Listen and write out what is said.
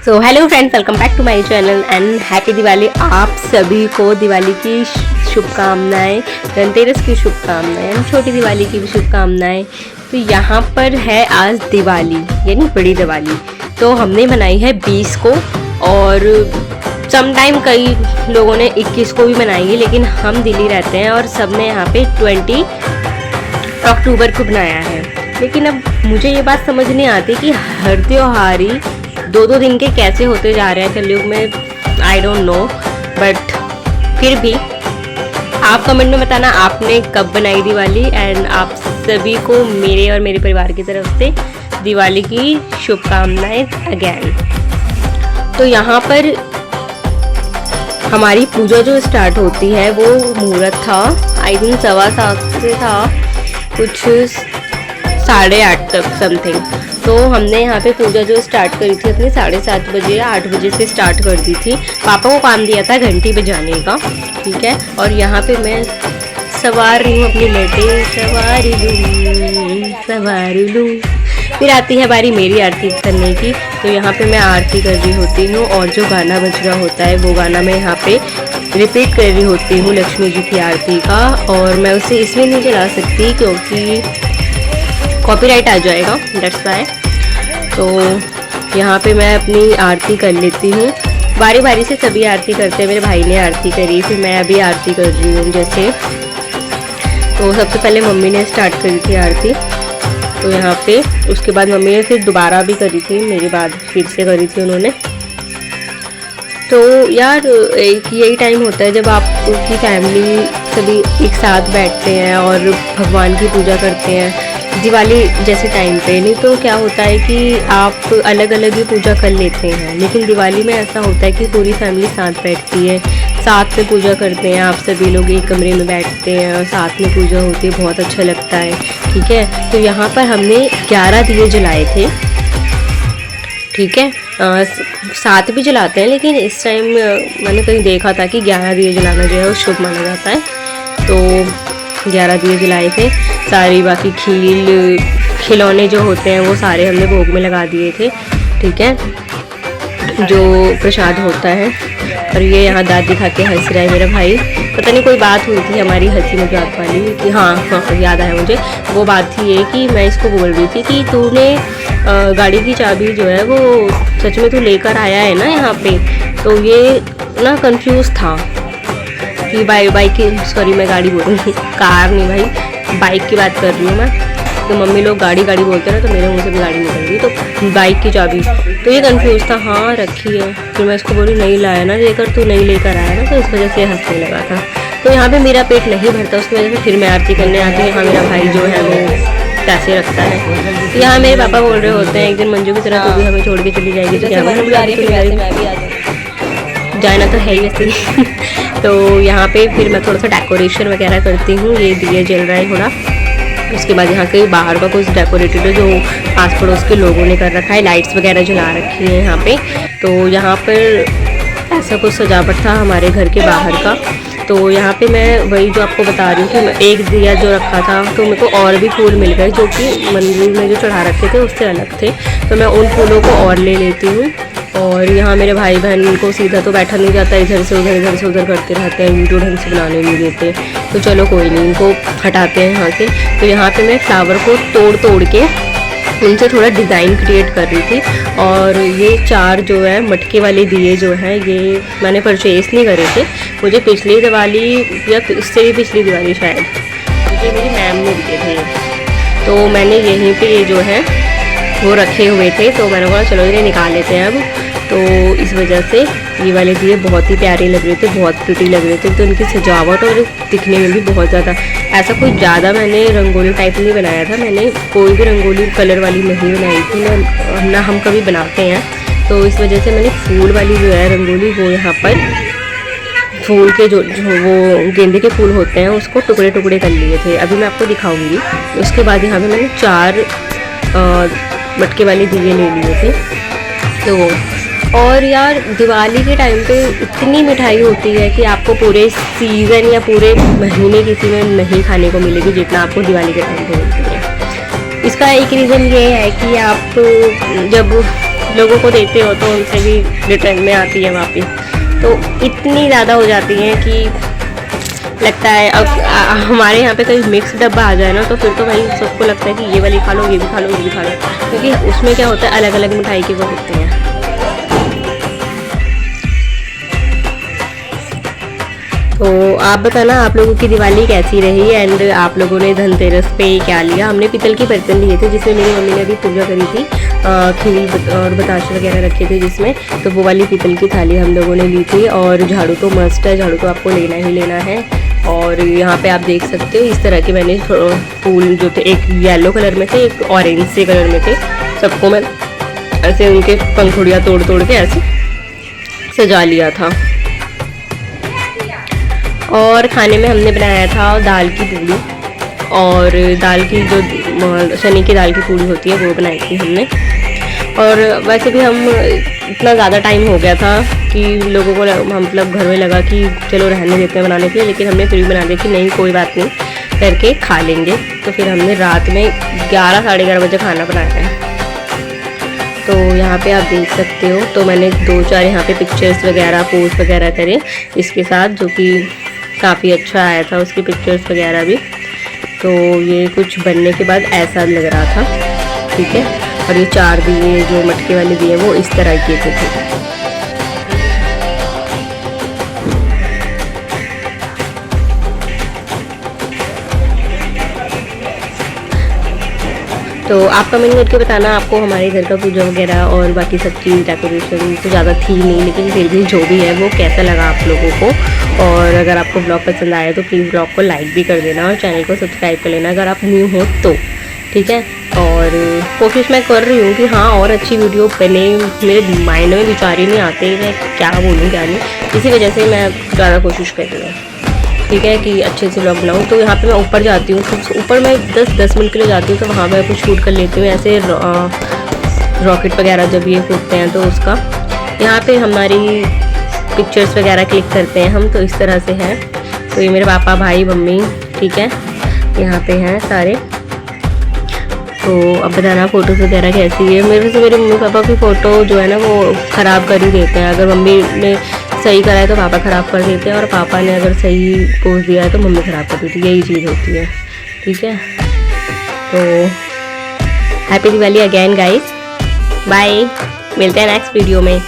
So hello friends, welcome back to my channel and happy Diwali. आप सभी को दिवाली की शुभकामनाएं, धनतेरस की शुभकामनाएं एंड छोटी दिवाली की भी शुभकामनाएं। तो यहाँ पर है आज दिवाली यानी बड़ी दिवाली। तो हमने मनाई है 20 को और समटाइम कई लोगों ने 21 को भी मनाई है, लेकिन हम दिल्ली रहते हैं और सब ने यहाँ पे 20 अक्टूबर को बनाया है। लेकिन अब मुझे ये बात समझ नहीं आती कि हर त्योहार ही 2-2 दिन के कैसे होते जा रहे हैं कलयुग में। आई डोंट नो, बट फिर भी आप कमेंट में बताना आपने कब बनाई दिवाली। एंड आप सभी को मेरे और मेरे परिवार की तरफ से दिवाली की शुभकामनाएं अगेन। तो यहाँ पर हमारी पूजा जो स्टार्ट होती है वो मुहूर्त था, आई थिंक 7:15 से था, कुछ 8:30 तक समथिंग। तो हमने यहाँ पे पूजा जो स्टार्ट करी थी अपनी 7:30 बजे या 8 बजे से स्टार्ट कर दी थी। पापा को काम दिया था घंटी बजाने का, ठीक है। और यहाँ पे मैं सवार रही हूँ अपनी लेटे, सवार लूँ। फिर आती है बारी मेरी आरती करने की। तो यहाँ पे मैं आरती कर रही होती हूँ और जो गाना बज रहा होता है वो गाना मैं यहाँ पे रिपीट कर रही होती हूँ लक्ष्मी जी की आरती का। और मैं उसे इसमें नहीं चला सकती क्योंकि कॉपीराइट आ जाएगा, दैट्स व्हाई। तो यहाँ पे मैं अपनी आरती कर लेती हूँ। बारी बारी से सभी आरती करते हैं। मेरे भाई ने आरती करी, फिर मैं अभी आरती कर रही हूँ जैसे। तो सबसे पहले मम्मी ने स्टार्ट करी थी आरती, तो यहाँ पे उसके बाद मम्मी ने फिर दोबारा भी करी थी, मेरी बाद फिर से करी थी उन्होंने। तो यार एक यही टाइम होता है जब आपकी फैमिली सभी एक साथ बैठते हैं और भगवान की पूजा करते हैं दिवाली जैसे टाइम पे। नहीं तो क्या होता है कि आप अलग अलग ही पूजा कर लेते हैं, लेकिन दिवाली में ऐसा होता है कि पूरी फैमिली साथ बैठती है, साथ में पूजा करते हैं। आप सभी लोग एक कमरे में बैठते हैं और साथ में पूजा होती है, बहुत अच्छा लगता है, ठीक है। तो यहाँ पर हमने 11 दिए जलाए थे, ठीक है। 7 भी जलाते हैं, लेकिन इस टाइम मैंने कहीं देखा था कि 11 दिए जलाना जो है वो शुभ माना जाता है। तो 11 दिए जलाए थे। सारी बाकी खिलौने जो होते हैं वो सारे हमने भोग में लगा दिए थे, ठीक है, जो प्रसाद होता है। और ये यहाँ दाँत दिखा के हंस रहा है मेरा भाई। पता नहीं कोई बात हुई थी हमारी हंसी मजाक वाली कि हाँ याद आया मुझे। वो बात थी ये कि मैं इसको बोल रही थी कि तूने गाड़ी की चाबी जो है वो सच में तू लेकर आया है ना यहाँ पे। तो ये ना कंफ्यूज था कि बाइक की, सॉरी मैं गाड़ी बोल रही हूँ, कार नहीं भाई, बाइक की बात कर रही हूँ मैं। तो मम्मी लोग गाड़ी बोलते हैं ना, तो मेरे मुँह से भी गाड़ी निकल गई। तो बाइक की चाबी, तो ये कंफ्यूज था, हाँ रखी है। फिर मैं इसको बोली नहीं लाया ना लेकर, तू नहीं लेकर आया ना, तो इस वजह से हंसने लगा था। तो यहाँ पे मेरा पेट नहीं भरता, उसकी वजह से फिर मैं आरती करने आती हूँ। यहाँ मेरा भाई जो है वो पैसे रखता है। तो यहाँ मेरे पापा बोल रहे होते हैं एक दिन मंजू की तरह तू भी हमें छोड़ के चली जाएगी, तो क्या जाना तो है ही वैसे। तो यहाँ पे फिर मैं थोड़ा सा डेकोरेशन वगैरह करती हूँ। ये दिया जल रहा है थोड़ा। उसके बाद यहाँ के बाहर का कुछ डेकोरेटेड है जो आस पड़ोस के लोगों ने कर रखा है, लाइट्स वगैरह जला रखी है यहाँ पे। तो यहाँ पर ऐसा कुछ सजावट था हमारे घर के बाहर का। तो यहाँ पे मैं वही जो आपको बता रही हूँ कि एक दिया जो रखा था, तो मेरे को और भी फूल मिल गए जो कि मंदिर में जो चढ़ा रखे थे उससे अलग थे। तो मैं उन फूलों को और ले लेती हूँ। और यहाँ मेरे भाई बहन को सीधा तो बैठा नहीं जाता, इधर से उधर करते रहते हैं, वीडियो ढंग से बनाने नहीं देते। तो चलो कोई नहीं, इनको हटाते हैं यहाँ से। तो यहाँ पे मैं फ्लावर को तोड़ के उनसे थोड़ा डिज़ाइन क्रिएट कर रही थी। और ये 4 जो है मटके वाले दिए जो हैं ये मैंने परचेज़ नहीं करे थे, मुझे पिछली दिवाली या इससे भी पिछली दिवाली शायद मुझे मेरी मैम ने दिए थे। तो मैंने यहीं पे ये जो है वो रखे हुए थे, तो मैंने कहा चलो इन्हें निकाल लेते हैं अब। तो इस वजह से ये वाले दिए बहुत ही प्यारे लग रहे थे, बहुत प्रिटी लग रहे थे। तो उनकी सजावट और दिखने में भी बहुत ज़्यादा, ऐसा कोई ज़्यादा मैंने रंगोली टाइप नहीं बनाया था। मैंने कोई भी रंगोली कलर वाली नहीं बनाई थी ना हम कभी बनाते हैं। तो इस वजह से मैंने फूल वाली जो है रंगोली वो यहाँ पर फूल के जो वो गेंदे के फूल होते हैं उसको टुकड़े टुकड़े कर लिए थे, अभी मैं आपको दिखाऊंगी। उसके बाद यहाँ पे मैंने 4 मटके वाले दिए ले लिए थे। तो और यार दिवाली के टाइम पे इतनी मिठाई होती है कि आपको पूरे सीज़न या पूरे महीने किसी में नहीं खाने को मिलेगी जितना आपको दिवाली के टाइम पे मिलती है। इसका एक रीज़न ये है कि आप जब लोगों को देते हो तो उनसे भी रिटर्न में आती है वापस। तो इतनी ज़्यादा हो जाती हैं कि लगता है अब हमारे यहाँ पे कहीं मिक्स डब्बा आ जाए ना तो फिर तो भाई सबको लगता है कि ये वाली खा लो, ये भी खा लो, ये भी खा लो, क्योंकि उसमें क्या होता है अलग अलग मिठाई के वो होते हैं। तो आप बताना आप लोगों की दिवाली कैसी रही एंड आप लोगों ने धनतेरस पे क्या लिया। हमने पीतल की बर्तन लिए थे जिसमें मेरी मम्मी ने अभी पूजा करी थी, खीर और बताशे वगैरह रखे थे जिसमें, तो वो वाली पीतल की थाली हम लोगों ने ली थी। और झाड़ू तो मस्ट है, झाड़ू तो आपको लेना ही लेना है। और यहाँ पे आप देख सकते हो इस तरह के मैंने फूल जो थे, एक येलो कलर में थे, एक ऑरेंज से कलर में थे, सबको मैं ऐसे उनके पंखुड़ियाँ तोड़ तोड़ के ऐसे सजा लिया था। और खाने में हमने बनाया था दाल की पूड़ी, और दाल की जो चने की दाल की पूड़ी होती है वो बनाई थी हमने। और वैसे भी हम इतना ज़्यादा टाइम हो गया था कि लोगों को मतलब घर में लगा कि चलो रहने देते हैं बनाने के लिए, लेकिन हमने फिर भी बना दिया कि नहीं कोई बात नहीं करके खा लेंगे। तो फिर हमने रात में 11 साढ़े 11 बजे खाना बनाया है। तो यहाँ पे आप देख सकते हो, तो मैंने 2-4 यहाँ पे पिक्चर्स वगैरह पोस्ट वगैरह करे इसके साथ, जो कि काफ़ी अच्छा आया था उसकी पिक्चर्स वगैरह भी। तो ये कुछ बनने के बाद ऐसा लग रहा था, ठीक है। और ये 4 दिए जो मटके वाले दिए वो इस तरह के थे। तो आप कमेंट करके बताना आपको हमारे घर का पूजा वगैरह और बाकी सब चीज़ डेकोरेशन तो ज़्यादा थी नहीं, लेकिन फिर भी जो भी है वो कैसा लगा आप लोगों को। और अगर आपको ब्लॉग पसंद आया तो प्लीज़ ब्लॉग को लाइक भी कर देना और चैनल को सब्सक्राइब कर लेना अगर आप न्यू हो तो, ठीक है। और कोशिश मैं कर रही हूँ कि हाँ और अच्छी वीडियो बने, मेरे माइंड में विचार ही नहीं आते मैं क्या बोलूँ क्या नहीं, इसी वजह से मैं ज़्यादा कोशिश कर रही हूँ, ठीक है, कि अच्छे से व्लॉग बनाऊँ। तो यहाँ पे मैं ऊपर जाती हूँ, तो ऊपर मैं 10 मिनट के लिए जाती हूँ, तो वहाँ मैं कुछ शूट कर लेती हूँ ऐसे रॉकेट वगैरह जब ये फूटते हैं तो उसका। यहाँ पे हमारी पिक्चर्स वगैरह क्लिक करते हैं हम, तो इस तरह से है। तो ये मेरे पापा भाई मम्मी, ठीक है, यहाँ पे हैं सारे। तो अब बताना फ़ोटोज़ वगैरह कैसी है। मेरे मम्मी पापा की फ़ोटो जो है ना वो ख़राब कर ही देते हैं। अगर मम्मी ने सही करा है तो पापा ख़राब कर देते हैं, और पापा ने अगर सही पोज दिया है तो मम्मी ख़राब कर देती है, यही चीज़ होती है, ठीक है। तो happy Diwali again guys, bye, मिलते हैं नेक्स्ट वीडियो में।